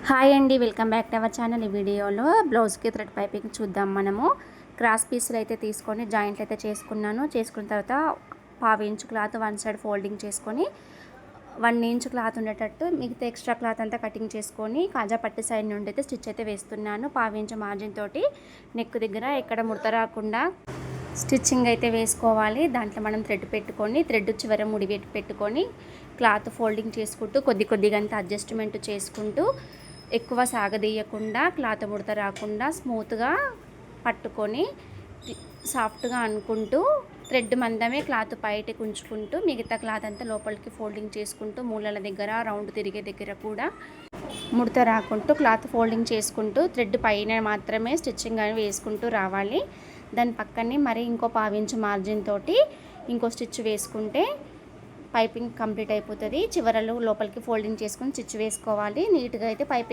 Hi అండి, welcome back to our channel. ఈ వీడియోలో బ్లౌజ్కి థ్రెడ్ పైపింగ్ చూద్దాం. మనము క్రాస్ పీసులు అయితే తీసుకొని జాయింట్లు అయితే చేసుకున్న తర్వాత 1/2 inch cloth one side folding చేసుకొని 1 ఇంచు క్లాత్ ఉండేటట్టు మిగతా ఎక్స్ట్రా క్లాత్ అంతా కటింగ్ చేసుకొని కాజా పట్టి సైడ్ నుండి అయితే స్టిచ్ అయితే వేస్తున్నాను. 1/2 ఇంచు మార్జిన్ తోటి నెక్ దగ్గర ఎక్కడ ముడత రాకుండా స్టిచ్చింగ్ అయితే వేసుకోవాలి. దాంట్లో మనం థ్రెడ్ పెట్టుకొని థ్రెడ్ చివర ముడి పెట్టుకొని క్లాత్ ఫోల్డింగ్ చేసుకుంటూ కొద్దిగా అంతా అడ్జస్ట్మెంట్ చేసుకుంటూ ఎక్కువ సాగదీయకుండా క్లాత్ ముడత రాకుండా స్మూత్గా పట్టుకొని సాఫ్ట్గా అనుకుంటూ థ్రెడ్ మందమే క్లాత్ బయటకు ఉంచుకుంటూ మిగతా క్లాత్ అంతా లోపలికి ఫోల్డింగ్ చేసుకుంటూ మూలల దగ్గర రౌండ్ తిరిగే దగ్గర కూడా ముడత రాకుంటూ క్లాత్ ఫోల్డింగ్ చేసుకుంటూ థ్రెడ్ పైన మాత్రమే స్టిచ్చింగ్ అని వేసుకుంటూ రావాలి. దాని పక్కనే మరి ఇంకో 1/2 ఇంచు మార్జిన్ తోటి ఇంకో స్టిచ్ వేసుకుంటే పైపింగ్ కంప్లీట్ అయిపోతుంది. చివరలు లోపలికి ఫోల్డింగ్ చేసుకుని స్టిచ్ వేసుకోవాలి. నీట్గా అయితే పైపింగ్